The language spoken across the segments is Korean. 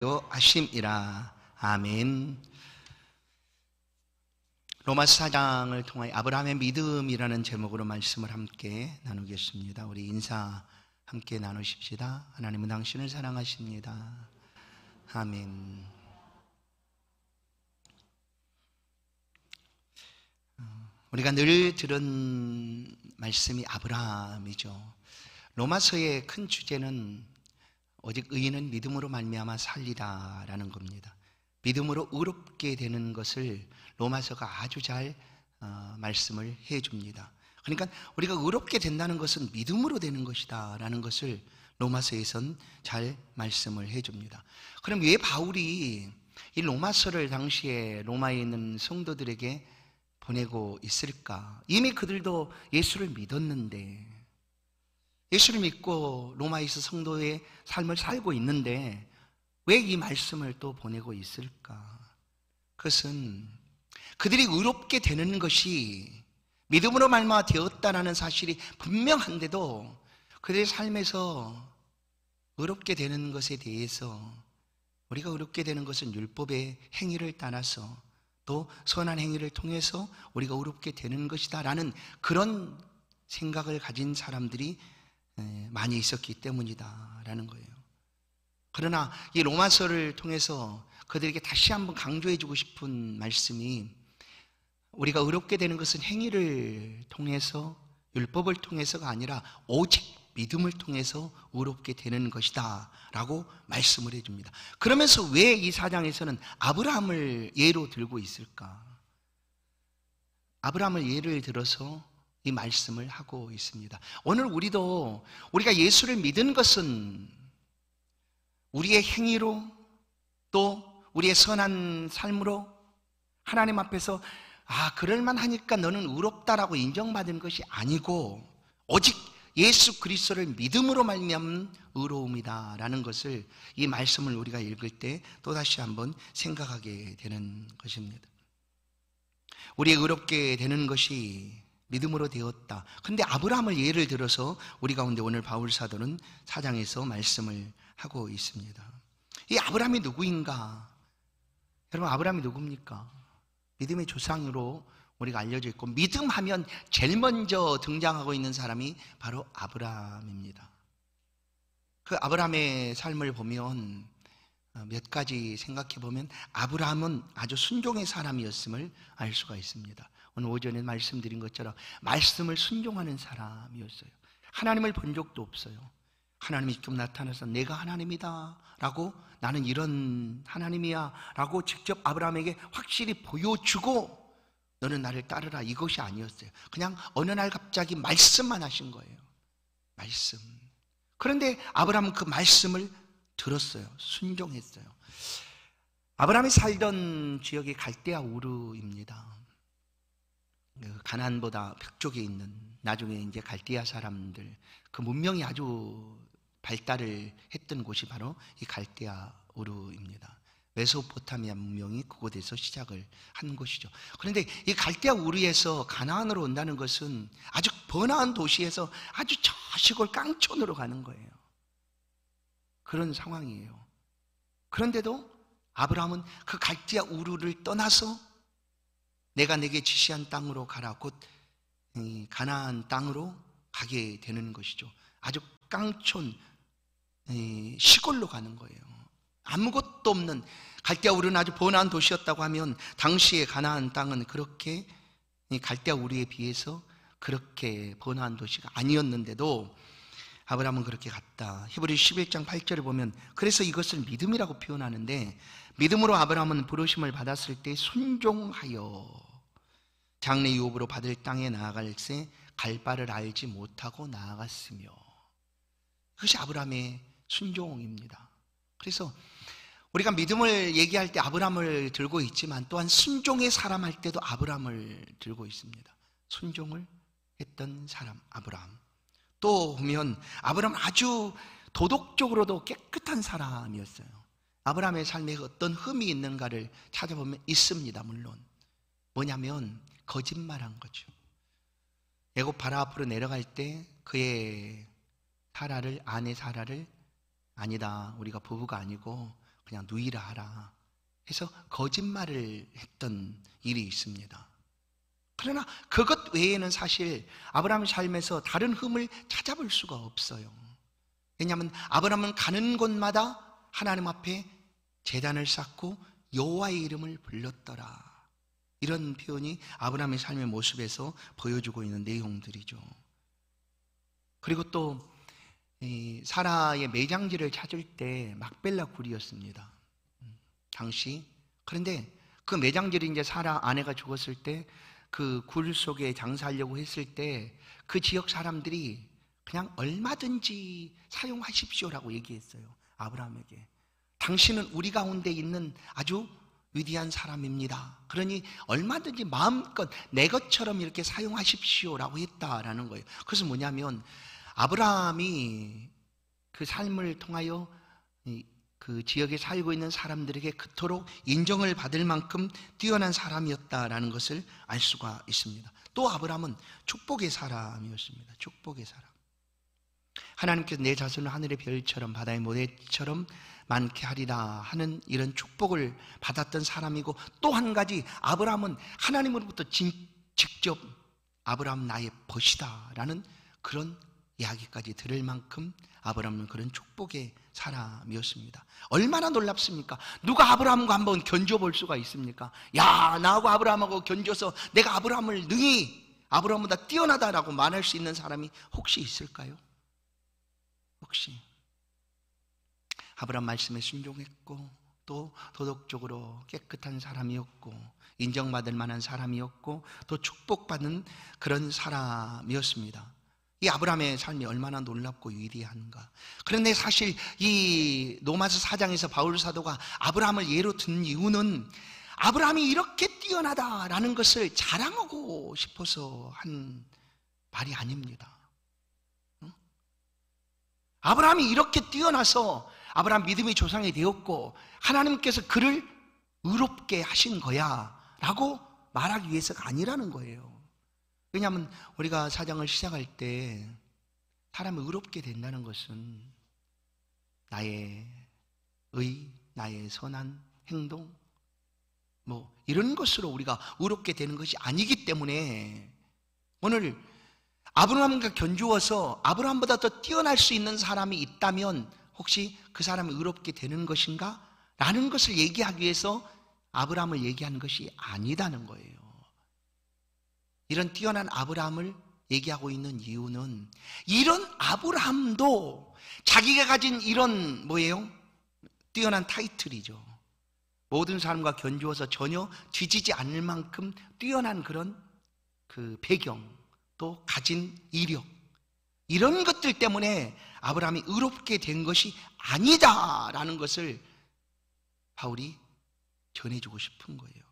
하심이라. 아멘. 로마서 4장을 통하여 아브라함의 믿음이라는 제목으로 말씀을 함께 나누겠습니다. 우리 인사 함께 나누십시다. 하나님은 당신을 사랑하십니다. 아멘. 우리가 늘 들은 말씀이 아브라함이죠. 로마서의 큰 주제는 오직 의인은 믿음으로 말미암아 살리라라는 겁니다. 믿음으로 의롭게 되는 것을 로마서가 아주 잘 말씀을 해줍니다. 그러니까 우리가 의롭게 된다는 것은 믿음으로 되는 것이다 라는 것을 로마서에선 잘 말씀을 해줍니다. 그럼 왜 바울이 이 로마서를 당시에 로마에 있는 성도들에게 보내고 있을까? 이미 그들도 예수를 믿었는데, 예수를 믿고 로마에서 성도의 삶을 살고 있는데 왜 이 말씀을 또 보내고 있을까? 그것은 그들이 의롭게 되는 것이 믿음으로 말미암아 되었다라는 사실이 분명한데도 그들의 삶에서 의롭게 되는 것에 대해서, 우리가 의롭게 되는 것은 율법의 행위를 따라서 또 선한 행위를 통해서 우리가 의롭게 되는 것이다 라는 그런 생각을 가진 사람들이 많이 있었기 때문이다 라는 거예요. 그러나 이 로마서를 통해서 그들에게 다시 한번 강조해주고 싶은 말씀이, 우리가 의롭게 되는 것은 행위를 통해서, 율법을 통해서가 아니라 오직 믿음을 통해서 의롭게 되는 것이다 라고 말씀을 해줍니다. 그러면서 왜 이 4장에서는 아브라함을 예로 들고 있을까? 아브라함을 예를 들어서 이 말씀을 하고 있습니다. 오늘 우리가 예수를 믿은 것은 우리의 행위로 또 우리의 선한 삶으로 하나님 앞에서 그럴만 하니까 너는 의롭다라고 인정받은 것이 아니고 오직 예수 그리스도를 믿음으로 말미암은 의로움이다 라는 것을, 이 말씀을 우리가 읽을 때 또다시 한번 생각하게 되는 것입니다. 우리의 의롭게 되는 것이 믿음으로 되었다. 그런데 아브라함을 예를 들어서 우리 가운데 오늘 바울 사도는 4장에서 말씀을 하고 있습니다. 이 아브라함이 누구인가? 여러분, 아브라함이 누굽니까? 믿음의 조상으로 우리가 알려져 있고, 믿음하면 제일 먼저 등장하고 있는 사람이 바로 아브라함입니다. 그 아브라함의 삶을 보면 몇 가지 생각해 보면 아브라함은 아주 순종의 사람이었음을 알 수가 있습니다. 오늘 오전에 말씀드린 것처럼 말씀을 순종하는 사람이었어요. 하나님을 본 적도 없어요. 하나님이 직접 나타나서 내가 하나님이다 라고, 나는 이런 하나님이야 라고 직접 아브라함에게 확실히 보여주고 너는 나를 따르라, 이것이 아니었어요. 그냥 어느 날 갑자기 말씀만 하신 거예요. 말씀. 그런데 아브라함은 그 말씀을 들었어요. 순종했어요. 아브라함이 살던 지역이 갈대아 우르입니다. 가나안보다 북쪽에 있는, 나중에 이제 갈대아 사람들, 그 문명이 아주 발달을 했던 곳이 바로 이 갈대아 우르입니다. 메소포타미아 문명이 그곳에서 시작을 한 곳이죠. 그런데 이 갈대아 우르에서 가나안으로 온다는 것은 아주 번화한 도시에서 아주 저 시골 깡촌으로 가는 거예요. 그런 상황이에요. 그런데도 아브라함은 그 갈대아 우르를 떠나서 내가 내게 지시한 땅으로 가라, 곧 가나안 땅으로 가게 되는 것이죠. 아주 깡촌 시골로 가는 거예요. 아무것도 없는, 갈대아 우르는 아주 번화한 도시였다고 하면 당시의 가나안 땅은 그렇게 갈대아 우르에 비해서 그렇게 번화한 도시가 아니었는데도 아브라함은 그렇게 갔다. 히브리 11장 8절을 보면 그래서 이것을 믿음이라고 표현하는데, 믿음으로 아브라함은 부르심을 받았을 때 순종하여 장래 유업으로 받을 땅에 나아갈새 갈 바를 알지 못하고 나아갔으며, 그것이 아브라함의 순종입니다. 그래서 우리가 믿음을 얘기할 때 아브라함을 들고 있지만 또한 순종의 사람 할 때도 아브라함을 들고 있습니다. 순종을 했던 사람 아브라함. 또 보면 아브라함 아주 도덕적으로도 깨끗한 사람이었어요. 아브라함의 삶에 어떤 흠이 있는가를 찾아보면 있습니다. 물론 뭐냐면 거짓말한 거죠. 애굽 바로 앞으로 내려갈 때 그의 아내 사라를 아니다, 우리가 부부가 아니고 그냥 누이라 하라 해서 거짓말을 했던 일이 있습니다. 그러나 그것 외에는 사실 아브라함의 삶에서 다른 흠을 찾아볼 수가 없어요. 왜냐하면 아브라함은 가는 곳마다 하나님 앞에 제단을 쌓고 여호와의 이름을 불렀더라. 이런 표현이 아브라함의 삶의 모습에서 보여주고 있는 내용들이죠. 그리고 또 사라의 매장지를 찾을 때 막벨라 굴이었습니다. 당시. 그런데 그 매장지를 이제 사라 아내가 죽었을 때 그 굴 속에 장사하려고 했을 때 그 지역 사람들이 그냥 얼마든지 사용하십시오라고 얘기했어요. 아브라함에게. 당신은 우리 가운데 있는 아주 위대한 사람입니다. 그러니 얼마든지 마음껏 내 것처럼 이렇게 사용하십시오라고 했다라는 거예요. 그래서 뭐냐면 아브라함이 그 삶을 통하여 그 지역에 살고 있는 사람들에게 그토록 인정을 받을 만큼 뛰어난 사람이었다라는 것을 알 수가 있습니다. 또 아브라함은 축복의 사람이었습니다. 축복의 사람. 하나님께서 내 자손을 하늘의 별처럼 바다의 모래처럼 많게 하리라 하는 이런 축복을 받았던 사람이고, 또 한 가지 아브라함은 하나님으로부터 직접 아브라함 나의 벗이다 라는 그런 이야기까지 들을 만큼 아브라함은 그런 축복의 사람이었습니다. 얼마나 놀랍습니까? 누가 아브라함과 한번 견줘볼 수가 있습니까? 야, 나하고 아브라함하고 견줘서 내가 아브라함을 능히 아브라함보다 뛰어나다라고 말할 수 있는 사람이 혹시 있을까요? 혹시? 아브라함 말씀에 순종했고 또 도덕적으로 깨끗한 사람이었고 인정받을 만한 사람이었고 또 축복받는 그런 사람이었습니다. 이 아브라함의 삶이 얼마나 놀랍고 위대한가. 그런데 사실 이 로마서 4장에서 바울 사도가 아브라함을 예로 든 이유는 아브라함이 이렇게 뛰어나다라는 것을 자랑하고 싶어서 한 말이 아닙니다. 아브라함이 이렇게 뛰어나서 아브라함 믿음의 조상이 되었고 하나님께서 그를 의롭게 하신 거야 라고 말하기 위해서가 아니라는 거예요. 왜냐하면 우리가 사장을 시작할 때 사람이 의롭게 된다는 것은 나의 의, 나의 선한 행동 뭐 이런 것으로 우리가 의롭게 되는 것이 아니기 때문에 오늘 아브라함과 견주어서 아브라함보다 더 뛰어날 수 있는 사람이 있다면 혹시 그 사람이 의롭게 되는 것인가? 라는 것을 얘기하기 위해서 아브라함을 얘기하는 것이 아니다는 거예요. 이런 뛰어난 아브라함을 얘기하고 있는 이유는 이런 아브라함도 자기가 가진 이런 뭐예요? 뛰어난 타이틀이죠. 모든 사람과 견주어서 전혀 뒤지지 않을 만큼 뛰어난 그런 그 배경 또 가진 이력 이런 것들 때문에 아브라함이 의롭게 된 것이 아니다라는 것을 바울이 전해주고 싶은 거예요.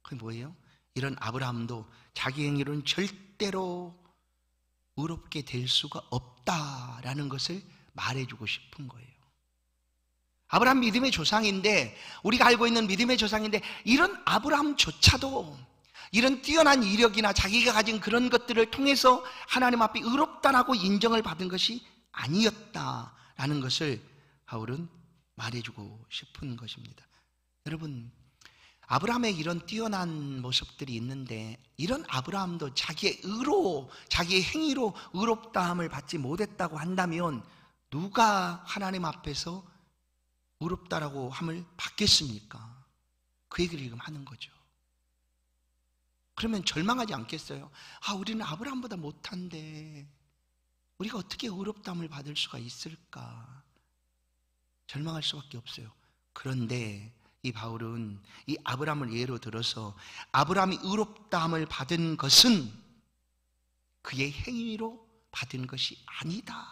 그게 뭐예요? 이런 아브라함도 자기 행위로는 절대로 의롭게 될 수가 없다라는 것을 말해주고 싶은 거예요. 아브라함 믿음의 조상인데 우리가 알고 있는 믿음의 조상인데 이런 아브라함조차도 이런 뛰어난 이력이나 자기가 가진 그런 것들을 통해서 하나님 앞에 의롭다라고 인정을 받은 것이 아니었다라는 것을 바울은 말해주고 싶은 것입니다. 여러분, 아브라함의 이런 뛰어난 모습들이 있는데 이런 아브라함도 자기의 의로, 자기의 행위로 의롭다함을 받지 못했다고 한다면 누가 하나님 앞에서 의롭다라고 함을 받겠습니까? 그 얘기를 지금 하는 거죠. 그러면 절망하지 않겠어요? 아, 우리는 아브라함보다 못한데 우리가 어떻게 의롭다함을 받을 수가 있을까? 절망할 수밖에 없어요. 그런데 이 바울은 이 아브라함을 예로 들어서 아브라함이 의롭다함을 받은 것은 그의 행위로 받은 것이 아니다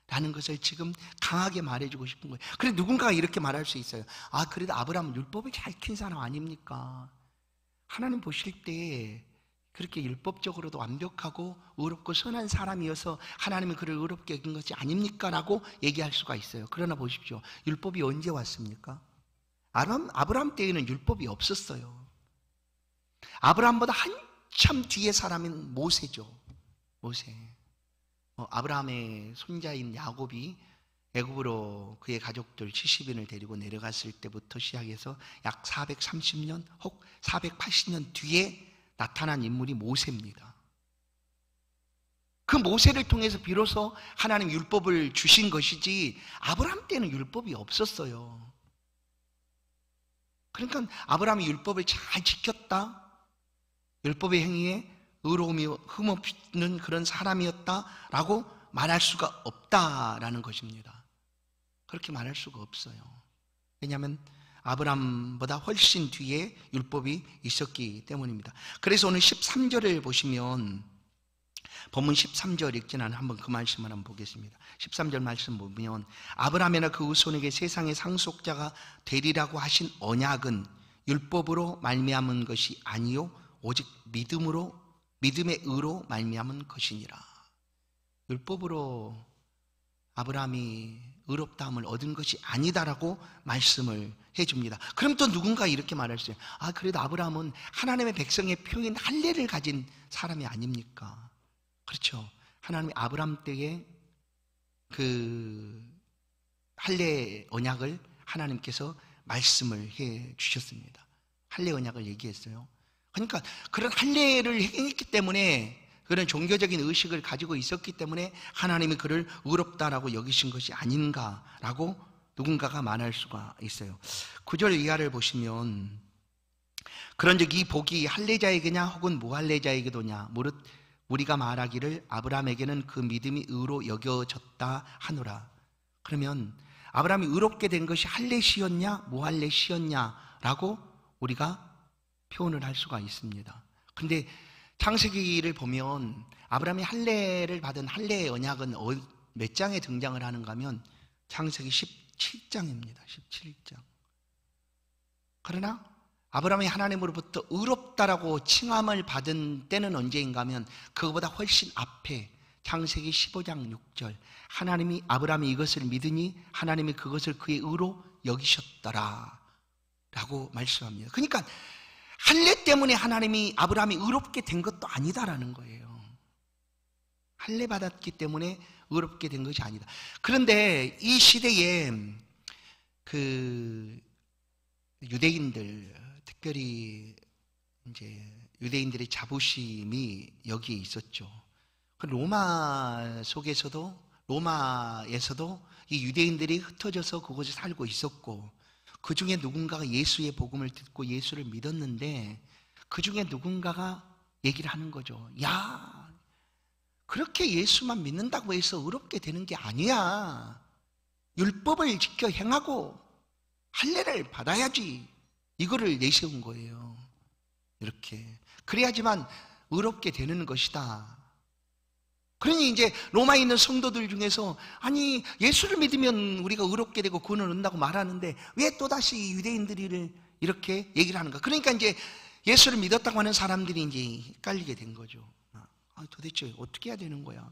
라는 것을 지금 강하게 말해주고 싶은 거예요. 그래서 누군가가 이렇게 말할 수 있어요. 아, 그래도 아브라함은 율법을 잘 킨 사람 아닙니까? 하나님 보실 때 그렇게 율법적으로도 완벽하고 의롭고 선한 사람이어서 하나님이 그를 의롭게 여긴 것이 아닙니까? 라고 얘기할 수가 있어요. 그러나 보십시오. 율법이 언제 왔습니까? 아브라함 때에는 율법이 없었어요. 아브라함보다 한참 뒤에 사람인 모세죠. 모세. 아브라함의 손자인 야곱이 애굽으로 그의 가족들 70인을 데리고 내려갔을 때부터 시작해서 약 430년 혹 480년 뒤에 나타난 인물이 모세입니다. 그 모세를 통해서 비로소 하나님 율법을 주신 것이지 아브라함 때는 율법이 없었어요. 그러니까 아브라함이 율법을 잘 지켰다, 율법의 행위에 의로움이 흠없는 그런 사람이었다라고 말할 수가 없다라는 것입니다. 그렇게 말할 수가 없어요. 왜냐하면 아브라함보다 훨씬 뒤에 율법이 있었기 때문입니다. 그래서 오늘 13절을 보시면, 본문 13절 읽진 않아 한번 그 말씀을 한번 보겠습니다. 13절 말씀 보면, 아브라함이나 그 후손에게 세상의 상속자가 되리라고 하신 언약은 율법으로 말미암은 것이 아니요 오직 믿음의 의로 말미암은 것이니라. 율법으로 아브라함이 의롭다함을 얻은 것이 아니다라고 말씀을 해줍니다. 그럼 또 누군가 이렇게 말할 수 있어요. 그래도 아브라함은 하나님의 백성의 표인 할례를 가진 사람이 아닙니까? 그렇죠. 하나님이 아브라함 때에 그 할례 언약을 하나님께서 말씀을 해 주셨습니다. 할례 언약을 얘기했어요. 그러니까 그런 할례를 행했기 때문에, 그런 종교적인 의식을 가지고 있었기 때문에 하나님이 그를 의롭다라고 여기신 것이 아닌가라고 누군가가 말할 수가 있어요. 9절 이하를 보시면, 그런즉 이 복이 할례자에게냐 혹은 무할례자에게도냐 무릇 우리가 말하기를 아브라함에게는 그 믿음이 의로 여겨졌다 하노라. 그러면 아브라함이 의롭게 된 것이 할례시였냐 무할례시였냐라고 우리가 표현을 할 수가 있습니다. 근데 창세기를 보면 아브라함이 할례를 받은 할례의 언약은 몇 장에 등장을 하는가 하면 창세기 17장입니다. 17장. 그러나 아브라함이 하나님으로부터 의롭다라고 칭함을 받은 때는 언제인가 하면 그거보다 훨씬 앞에 창세기 15장 6절, 하나님이 아브라함이 이것을 믿으니 하나님이 그것을 그의 의로 여기셨더라 라고 말씀합니다. 그러니까 할례 때문에 하나님이 아브라함이 의롭게 된 것도 아니다라는 거예요. 할례 받았기 때문에 의롭게 된 것이 아니다. 그런데 이 시대에 그 유대인들, 특별히 이제 유대인들의 자부심이 여기에 있었죠. 그 로마에서도 이 유대인들이 흩어져서 그곳에 살고 있었고, 그 중에 누군가가 예수의 복음을 듣고 예수를 믿었는데, 그 중에 누군가가 얘기를 하는 거죠. 야, 그렇게 예수만 믿는다고 해서 의롭게 되는 게 아니야. 율법을 지켜 행하고 할례를 받아야지. 이거를 내세운 거예요. 이렇게. 그래야지만 의롭게 되는 것이다. 그러니 이제 로마에 있는 성도들 중에서, 아니 예수를 믿으면 우리가 의롭게 되고 구원을 얻는다고 말하는데 왜 또다시 유대인들이 이렇게 얘기를 하는가. 그러니까 이제 예수를 믿었다고 하는 사람들이 이제 헷갈리게 된 거죠. 도대체 어떻게 해야 되는 거야?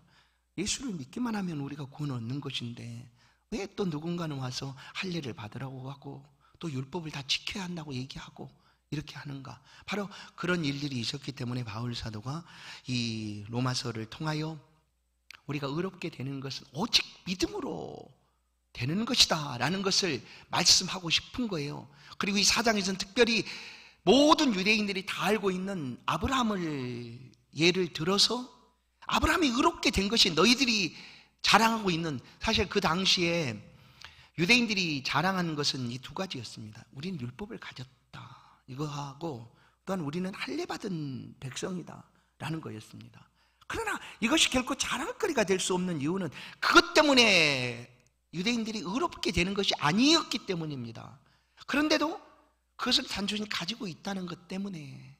예수를 믿기만 하면 우리가 구원을 얻는 것인데 왜 또 누군가는 와서 할례를 받으라고 하고 또 율법을 다 지켜야 한다고 얘기하고 이렇게 하는가. 바로 그런 일들이 있었기 때문에 바울 사도가 이 로마서를 통하여 우리가 의롭게 되는 것은 오직 믿음으로 되는 것이다 라는 것을 말씀하고 싶은 거예요. 그리고 이 4장에서는 특별히 모든 유대인들이 다 알고 있는 아브라함을 예를 들어서, 아브라함이 의롭게 된 것이 너희들이 자랑하고 있는, 사실 그 당시에 유대인들이 자랑하는 것은 이 두 가지였습니다. 우리는 율법을 가졌다, 이거하고 또한 우리는 할례 받은 백성이다 라는 거였습니다. 그러나 이것이 결코 자랑거리가 될 수 없는 이유는 그것 때문에 유대인들이 의롭게 되는 것이 아니었기 때문입니다. 그런데도 그것을 단순히 가지고 있다는 것 때문에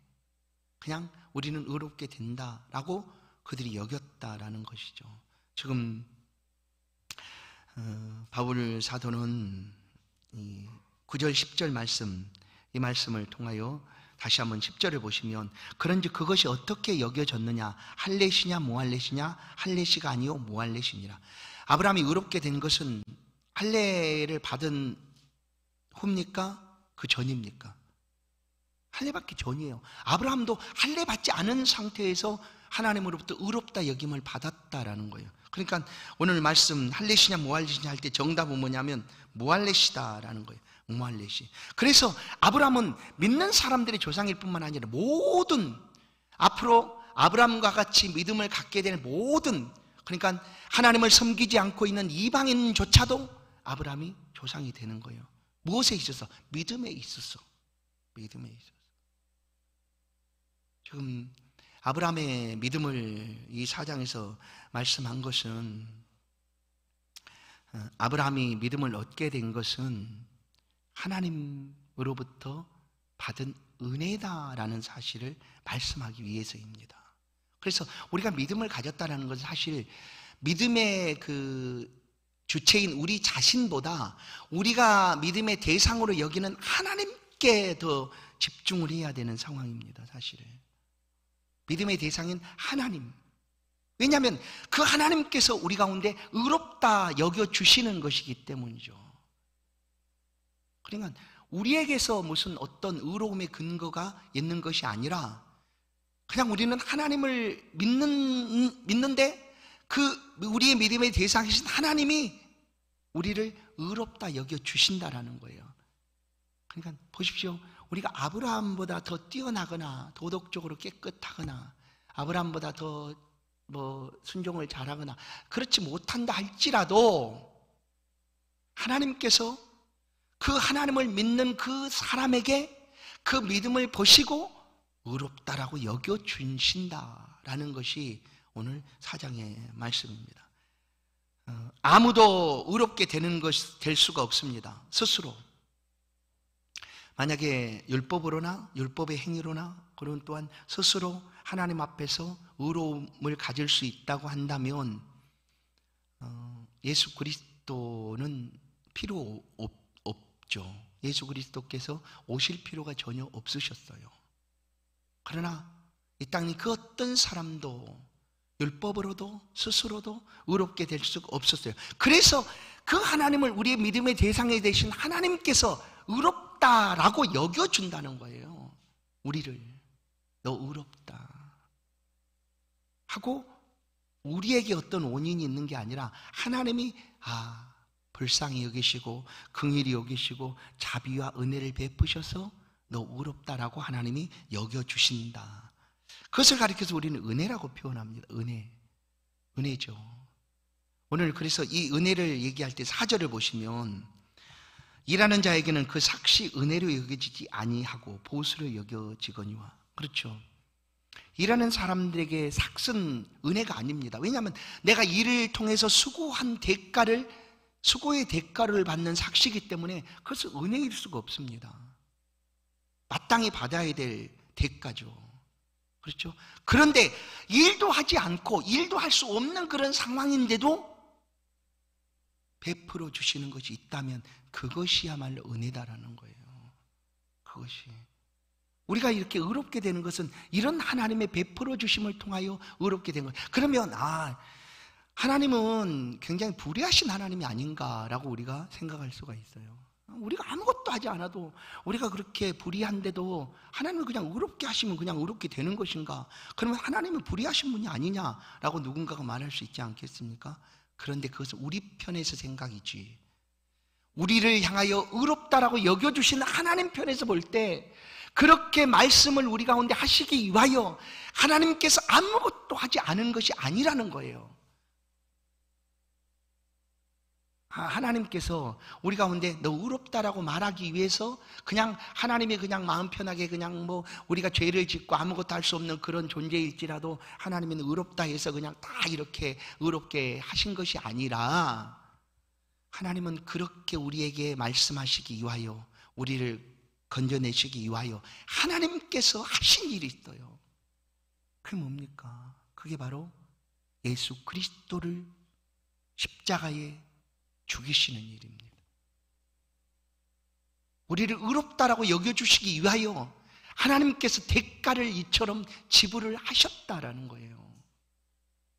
그냥 우리는 의롭게 된다라고 그들이 여겼다라는 것이죠. 지금 바울 사도는 9절 10절 말씀, 이 말씀을 통하여 다시 한번 10절을 보시면, 그런즉 그것이 어떻게 여겨졌느냐, 할례시냐 무할례시냐, 할례시가 아니요 무할례시니라. 아브라함이 의롭게 된 것은 할례를 받은 후입니까? 그 전입니까? 할례받기 전이에요. 아브라함도 할례받지 않은 상태에서 하나님으로부터 의롭다 여김을 받았다라는 거예요. 그러니까 오늘 말씀 할례시냐 무할례시냐 할 때 정답은 뭐냐면 무할례시다라는 거예요. 무할례시. 그래서 아브라함은 믿는 사람들의 조상일 뿐만 아니라 모든 앞으로 아브라함과 같이 믿음을 갖게 될 모든, 그러니까 하나님을 섬기지 않고 있는 이방인조차도 아브라함이 조상이 되는 거예요. 무엇에 있어서? 믿음에 있어서. 믿음에 있어서. 지금 아브라함의 믿음을 이 4장에서 말씀한 것은, 아브라함이 믿음을 얻게 된 것은 하나님으로부터 받은 은혜다라는 사실을 말씀하기 위해서입니다. 그래서 우리가 믿음을 가졌다는 것은 사실 믿음의 그 주체인 우리 자신보다 우리가 믿음의 대상으로 여기는 하나님께 더 집중을 해야 되는 상황입니다. 사실 믿음의 대상인 하나님. 왜냐하면 그 하나님께서 우리 가운데 의롭다 여겨주시는 것이기 때문이죠. 그러니까 우리에게서 무슨 어떤 의로움의 근거가 있는 것이 아니라 그냥 우리는 하나님을 믿는데 그 우리의 믿음의 대상이신 하나님이 우리를 의롭다 여겨주신다라는 거예요. 그러니까 보십시오. 우리가 아브라함보다 더 뛰어나거나 도덕적으로 깨끗하거나 아브라함보다 더 순종을 잘하거나 그렇지 못한다 할지라도 하나님께서 그 하나님을 믿는 그 사람에게 그 믿음을 보시고 의롭다라고 여겨주신다라는 것이 오늘 4장의 말씀입니다. 아무도 의롭게 될 수가 없습니다. 스스로. 만약에 율법으로나 율법의 행위로나 그런 또한 스스로 하나님 앞에서 의로움을 가질 수 있다고 한다면 예수 그리스도는 필요 없죠. 예수 그리스도께서 오실 필요가 전혀 없으셨어요. 그러나 이 땅에 그 어떤 사람도 율법으로도 스스로도 의롭게 될 수가 없었어요. 그래서 그 하나님을 우리의 믿음의 대상이 되신 하나님께서 의롭다라고 여겨준다는 거예요. 우리를 너 의롭다 하고 우리에게 어떤 원인이 있는 게 아니라 하나님이 불쌍히 여기시고 긍휼히 여기시고 자비와 은혜를 베푸셔서 너 의롭다라고 하나님이 여겨주신다. 그것을 가리켜서 우리는 은혜라고 표현합니다. 은혜죠. 오늘 그래서 이 은혜를 얘기할 때 4절을 보시면 일하는 자에게는 그 삭시 은혜로 여겨지지 아니하고 보수로 여겨지거니와. 그렇죠. 일하는 사람들에게 삭은 은혜가 아닙니다. 왜냐하면 내가 일을 통해서 수고의 대가를 받는 삭시이기 때문에 그것은 은혜일 수가 없습니다. 마땅히 받아야 될 대가죠. 그렇죠? 그런데 일도 하지 않고 일도 할 수 없는 그런 상황인데도 베풀어 주시는 것이 있다면 그것이야말로 은혜다라는 거예요. 그것이 우리가 이렇게 의롭게 되는 것은 이런 하나님의 베풀어 주심을 통하여 의롭게 된 거예요. 그러면 하나님은 굉장히 불의하신 하나님이 아닌가라고 우리가 생각할 수가 있어요. 우리가 아무것도 하지 않아도 우리가 그렇게 불의한데도 하나님을 그냥 의롭게 하시면 그냥 의롭게 되는 것인가? 그러면 하나님은 불의하신 분이 아니냐라고 누군가가 말할 수 있지 않겠습니까? 그런데 그것은 우리 편에서 생각이지, 우리를 향하여 의롭다라고 여겨주시는 하나님 편에서 볼 때 그렇게 말씀을 우리 가운데 하시기 위하여 하나님께서 아무것도 하지 않은 것이 아니라는 거예요. 하나님께서 우리 가운데 너 의롭다라고 말하기 위해서 그냥 하나님이 그냥 마음 편하게 그냥 우리가 죄를 짓고 아무것도 할 수 없는 그런 존재일지라도 하나님은 의롭다 해서 그냥 다 이렇게 의롭게 하신 것이 아니라 하나님은 그렇게 우리에게 말씀하시기 위하여 우리를 건져내시기 위하여 하나님께서 하신 일이 있어요. 그게 뭡니까? 그게 바로 예수 그리스도를 십자가에 죽이시는 일입니다. 우리를 의롭다라고 여겨주시기 위하여 하나님께서 대가를 이처럼 지불을 하셨다라는 거예요.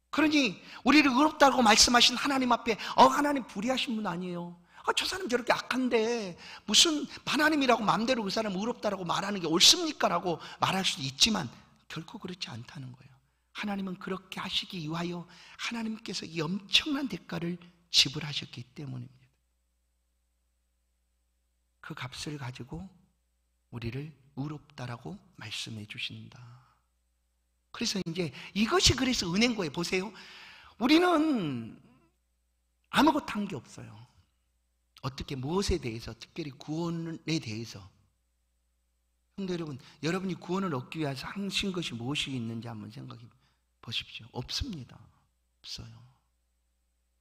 그러니 우리를 의롭다고 말씀하신 하나님 앞에 하나님 불의하신 분 아니에요. 저 사람 저렇게 악한데 무슨 하나님이라고 마음대로 그 사람 의롭다라고 말하는 게 옳습니까? 라고 말할 수도 있지만 결코 그렇지 않다는 거예요. 하나님은 그렇게 하시기 위하여 하나님께서 이 엄청난 대가를 지불하셨기 때문입니다. 그 값을 가지고 우리를 의롭다라고 말씀해 주신다. 그래서 이제 이것이 그래서 은혜인 거예요. 보세요. 우리는 아무것도 한 게 없어요. 어떻게 무엇에 대해서, 특별히 구원에 대해서. 성도 여러분, 여러분이 구원을 얻기 위해서 하신 것이 무엇이 있는지 한번 생각해 보십시오. 없습니다. 없어요.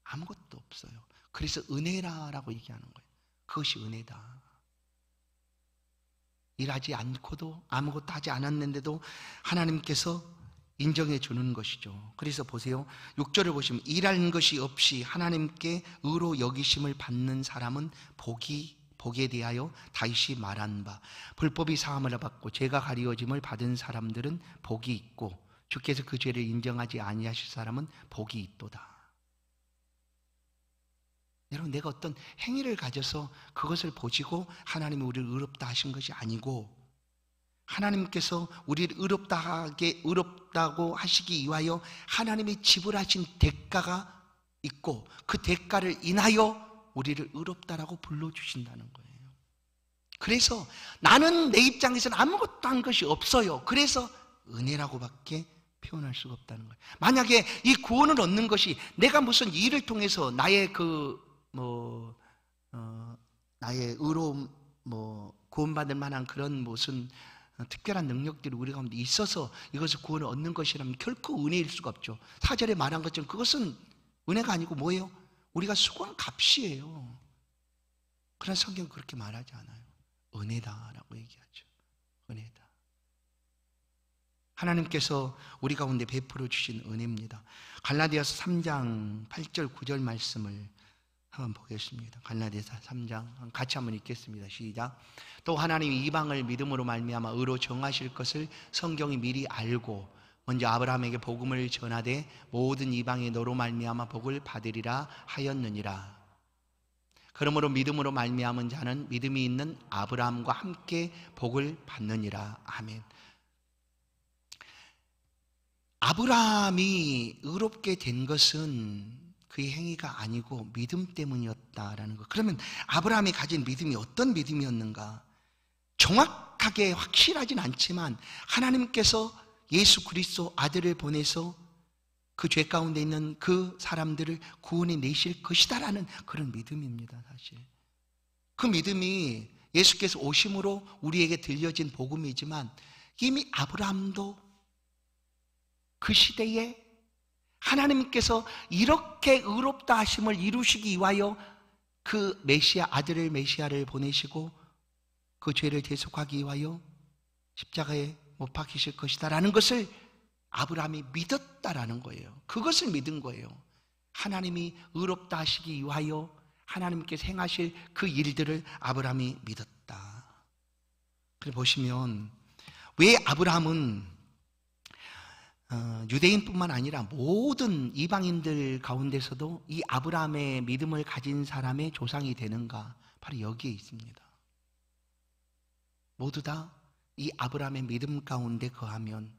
아무것도 없어요. 그래서 은혜라라고 얘기하는 거예요. 그것이 은혜다. 일하지 않고도 아무것도 하지 않았는데도 하나님께서 인정해 주는 것이죠. 그래서 보세요. 6절을 보시면 일하는 것이 없이 하나님께 의로 여기심을 받는 사람은 복에 대하여 다윗이 말한 바 불법이 사함을 받고 죄가 가리워짐을 받은 사람들은 복이 있고 주께서 그 죄를 인정하지 아니하실 사람은 복이 있도다. 여러분, 내가 어떤 행위를 가져서 그것을 보시고 하나님이 우리를 의롭다 하신 것이 아니고 하나님께서 우리를 의롭다고 하시기 위하여 하나님이 지불하신 대가가 있고 그 대가를 인하여 우리를 의롭다라고 불러주신다는 거예요. 그래서 나는 내 입장에서는 아무것도 한 것이 없어요. 그래서 은혜라고밖에 표현할 수가 없다는 거예요. 만약에 이 구원을 얻는 것이 내가 무슨 일을 통해서 나의 나의 의로움, 구원받을 만한 그런 무슨 특별한 능력들이 우리 가운데 있어서 이것을 구원을 얻는 것이라면 결코 은혜일 수가 없죠. 4절에 말한 것처럼 그것은 은혜가 아니고 뭐예요? 우리가 수고한 값이에요. 그러나 성경은 그렇게 말하지 않아요. 은혜다라고 얘기하죠. 은혜다. 하나님께서 우리 가운데 베풀어 주신 은혜입니다. 갈라디아서 3장 8절 9절 말씀을 한번 보겠습니다. 갈라디아서 3장 같이 한번 읽겠습니다. 시작. 또 하나님이 이방을 믿음으로 말미암아 의로 정하실 것을 성경이 미리 알고 먼저 아브라함에게 복음을 전하되 모든 이방이 너로 말미암아 복을 받으리라 하였느니라. 그러므로 믿음으로 말미암은 자는 믿음이 있는 아브라함과 함께 복을 받느니라. 아멘. 아브라함이 의롭게 된 것은 그의 행위가 아니고 믿음 때문이었다라는 것. 그러면 아브라함이 가진 믿음이 어떤 믿음이었는가? 정확하게 확실하진 않지만 하나님께서 예수 그리스도 아들을 보내서 그 죄 가운데 있는 그 사람들을 구원해 내실 것이다라는 그런 믿음입니다. 사실 그 믿음이 예수께서 오심으로 우리에게 들려진 복음이지만 이미 아브라함도 그 시대에 하나님께서 이렇게 의롭다 하심을 이루시기 위하여 그 메시아, 아들을 메시아를 보내시고 그 죄를 대속하기 위하여 십자가에 못 박히실 것이다 라는 것을 아브라함이 믿었다라는 거예요. 그것을 믿은 거예요. 하나님이 의롭다 하시기 위하여 하나님께서 행하실 그 일들을 아브라함이 믿었다. 그래 보시면 왜 아브라함은 유대인뿐만 아니라 모든 이방인들 가운데서도 이 아브라함의 믿음을 가진 사람의 조상이 되는가? 바로 여기에 있습니다. 모두 다 이 아브라함의 믿음 가운데 거하면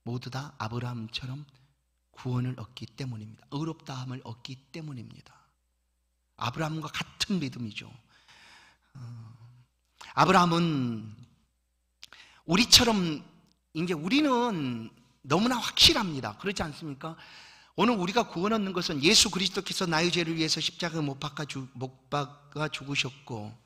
모두 다 아브라함처럼 구원을 얻기 때문입니다. 의롭다함을 얻기 때문입니다. 아브라함과 같은 믿음이죠. 아브라함은 우리처럼 이제 우리는 너무나 확실합니다. 그렇지 않습니까? 오늘 우리가 구원 얻는 것은 예수 그리스도께서 나의 죄를 위해서 십자가에 못 박아 죽으셨고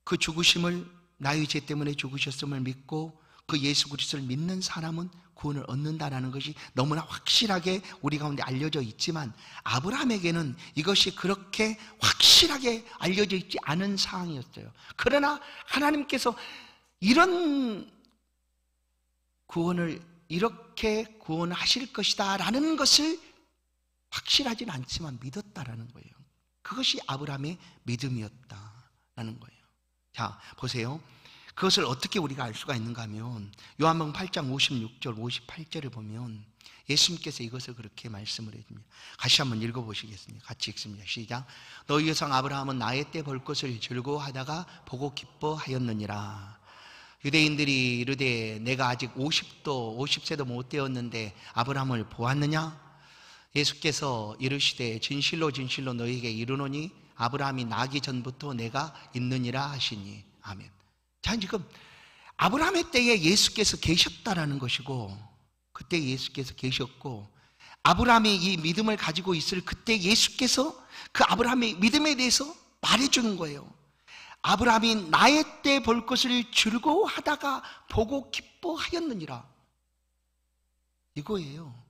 그 죽으심을 나의 죄 때문에 죽으셨음을 믿고 그 예수 그리스도를 믿는 사람은 구원을 얻는다라는 것이 너무나 확실하게 우리 가운데 알려져 있지만 아브라함에게는 이것이 그렇게 확실하게 알려져 있지 않은 상황이었어요. 그러나 하나님께서 이런 구원을 이렇게 구원하실 것이다 라는 것을 확실하진 않지만 믿었다라는 거예요. 그것이 아브라함의 믿음이었다라는 거예요. 자, 보세요. 그것을 어떻게 우리가 알 수가 있는가 하면 요한복음 8장 56절 58절을 보면 예수님께서 이것을 그렇게 말씀을 해줍니다. 같이 한번 읽어보시겠습니다. 같이 읽습니다. 시작. 너희 조상 아브라함은 나의 때 볼 것을 즐거워하다가 보고 기뻐하였느니라. 유대인들이 이르되 내가 아직 50세도 못 되었는데 아브라함을 보았느냐? 예수께서 이르시되 진실로 진실로 너희에게 이르노니 아브라함이 나기 전부터 내가 있느니라 하시니. 아멘. 자, 지금 아브라함의 때에 예수께서 계셨다라는 것이고, 그때 예수께서 계셨고, 아브라함이 이 믿음을 가지고 있을 그때 예수께서 그 아브라함의 믿음에 대해서 말해주는 거예요. 아브라함이 나의 때 볼 것을 즐거워하다가 보고 기뻐하였느니라. 이거예요.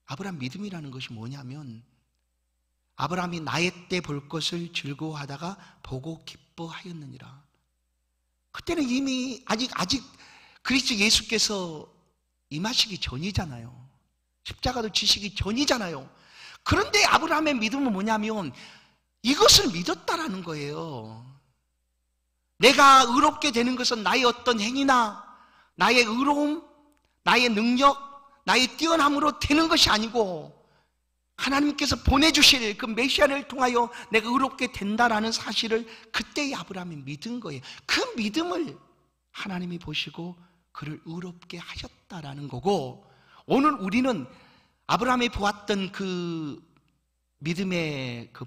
아브라함 믿음이라는 것이 뭐냐면, 아브라함이 나의 때 볼 것을 즐거워하다가 보고 기뻐하였느니라. 그때는 이미 아직 그리스도 예수께서 임하시기 전이잖아요. 십자가도 지시기 전이잖아요. 그런데 아브라함의 믿음은 뭐냐면 이것을 믿었다라는 거예요. 내가 의롭게 되는 것은 나의 어떤 행위나 나의 의로움, 나의 능력, 나의 뛰어남으로 되는 것이 아니고 하나님께서 보내주실 그 메시아를 통하여 내가 의롭게 된다라는 사실을 그때의 아브라함이 믿은 거예요. 그 믿음을 하나님이 보시고 그를 의롭게 하셨다라는 거고, 오늘 우리는 아브라함이 보았던 그 믿음의 그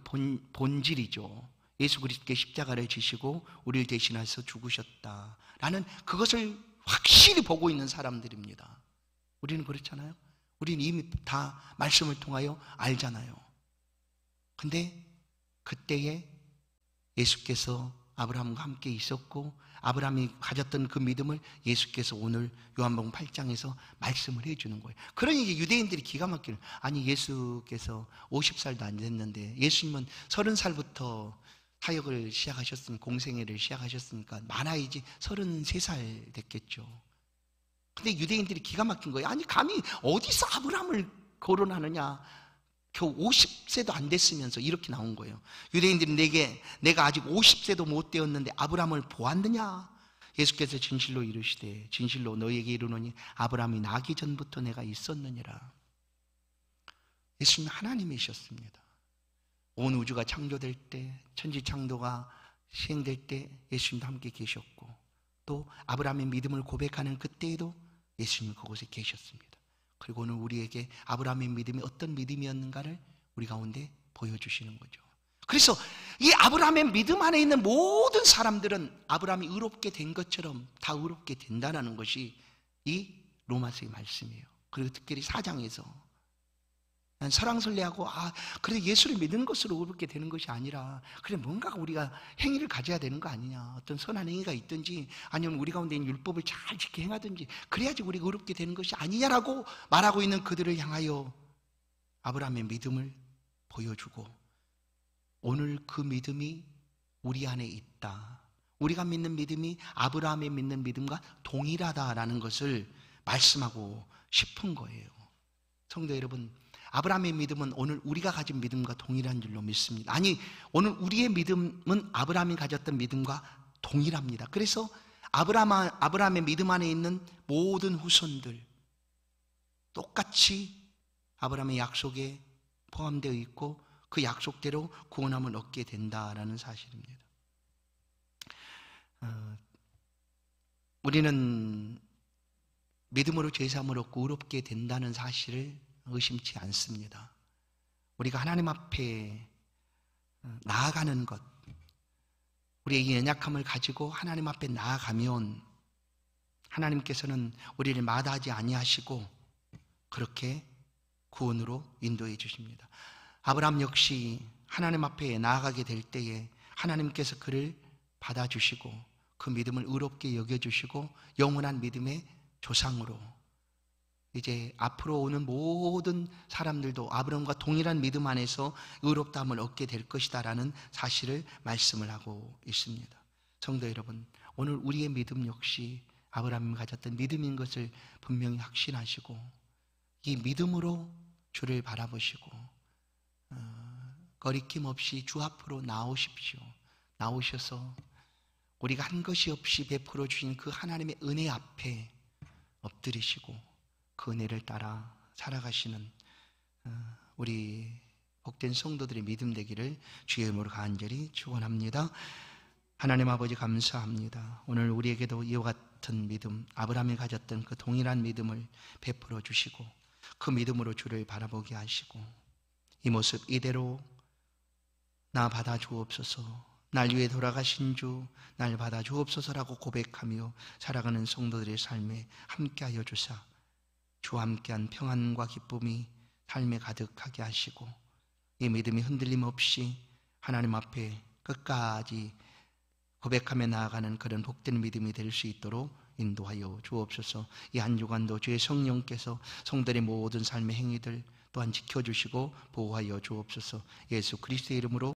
본질이죠. 예수 그리스도께 십자가를 지시고 우리를 대신해서 죽으셨다라는 그것을 확실히 보고 있는 사람들입니다. 우리는 그렇잖아요. 우리는 이미 다 말씀을 통하여 알잖아요. 근데 그때에 예수께서 아브라함과 함께 있었고 아브라함이 가졌던 그 믿음을 예수께서 오늘 요한복음 8장에서 말씀을 해주는 거예요. 그러니 이제 유대인들이 기가 막히는, 아니 예수께서 50살도 안 됐는데 예수님은 30살부터 사역을 시작하셨으니까, 공생애를 시작하셨으니까 많아야지 33살 됐겠죠. 근데 유대인들이 기가 막힌 거예요. 아니 감히 어디서 아브라함을 거론하느냐, 겨우 50세도 안 됐으면서 이렇게 나온 거예요. 유대인들이 내가 아직 50세도 못 되었는데 아브라함을 보았느냐? 예수께서 진실로 이르시되 진실로 너희에게 이르노니 아브라함이 나기 전부터 내가 있었느니라. 예수님은 하나님이셨습니다. 온 우주가 창조될 때, 천지창조가 시행될 때 예수님도 함께 계셨고, 또 아브라함의 믿음을 고백하는 그때에도 예수님이 그곳에 계셨습니다. 그리고 오늘 우리에게 아브라함의 믿음이 어떤 믿음이었는가를 우리 가운데 보여주시는 거죠. 그래서 이 아브라함의 믿음 안에 있는 모든 사람들은 아브라함이 의롭게 된 것처럼 다 의롭게 된다는 것이 이 로마서의 말씀이에요. 그리고 특별히 4장에서 난 설왕설래하고 그래 예수를 믿는 것으로 의롭게 되는 것이 아니라 그래 뭔가 우리가 행위를 가져야 되는 거 아니냐, 어떤 선한 행위가 있든지 아니면 우리 가운데 있는 율법을 잘 지켜 행하든지 그래야지 우리가 의롭게 되는 것이 아니냐라고 말하고 있는 그들을 향하여 아브라함의 믿음을 보여주고, 오늘 그 믿음이 우리 안에 있다, 우리가 믿는 믿음이 아브라함의 믿는 믿음과 동일하다라는 것을 말씀하고 싶은 거예요. 성도 여러분, 아브라함의 믿음은 오늘 우리가 가진 믿음과 동일한 줄로 믿습니다. 아니, 오늘 우리의 믿음은 아브라함이 가졌던 믿음과 동일합니다. 그래서 아브라함의 믿음 안에 있는 모든 후손들 똑같이 아브라함의 약속에 포함되어 있고 그 약속대로 구원함을 얻게 된다라는 사실입니다. 우리는 믿음으로 죄사함을 얻고 의롭게 된다는 사실을 의심치 않습니다. 우리가 하나님 앞에 나아가는 것, 우리의 이 연약함을 가지고 하나님 앞에 나아가면 하나님께서는 우리를 마다하지 아니하시고 그렇게 구원으로 인도해 주십니다. 아브라함 역시 하나님 앞에 나아가게 될 때에 하나님께서 그를 받아주시고 그 믿음을 의롭게 여겨주시고 영원한 믿음의 조상으로, 이제 앞으로 오는 모든 사람들도 아브라함과 동일한 믿음 안에서 의롭다함을 얻게 될 것이다라는 사실을 말씀을 하고 있습니다. 성도 여러분, 오늘 우리의 믿음 역시 아브라함이 가졌던 믿음인 것을 분명히 확신하시고 이 믿음으로 주를 바라보시고 거리낌 없이 주 앞으로 나오십시오. 나오셔서 우리가 한 것이 없이 베풀어 주신 그 하나님의 은혜 앞에 엎드리시고 그 은혜를 따라 살아가시는 우리 복된 성도들의 믿음 되기를 주의 이름으로 간절히 축원합니다. 하나님 아버지 감사합니다. 오늘 우리에게도 이와 같은 믿음, 아브라함이 가졌던 그 동일한 믿음을 베풀어 주시고 그 믿음으로 주를 바라보게 하시고 이 모습 이대로 나 받아 주옵소서, 날 위해 돌아가신 주 날 받아 주옵소서라고 고백하며 살아가는 성도들의 삶에 함께하여 주사 주와 함께한 평안과 기쁨이 삶에 가득하게 하시고 이 믿음이 흔들림 없이 하나님 앞에 끝까지 고백하며 나아가는 그런 복된 믿음이 될 수 있도록 인도하여 주옵소서. 이 한 주간도 주의 성령께서 성도의 모든 삶의 행위들 또한 지켜주시고 보호하여 주옵소서. 예수 그리스도의 이름으로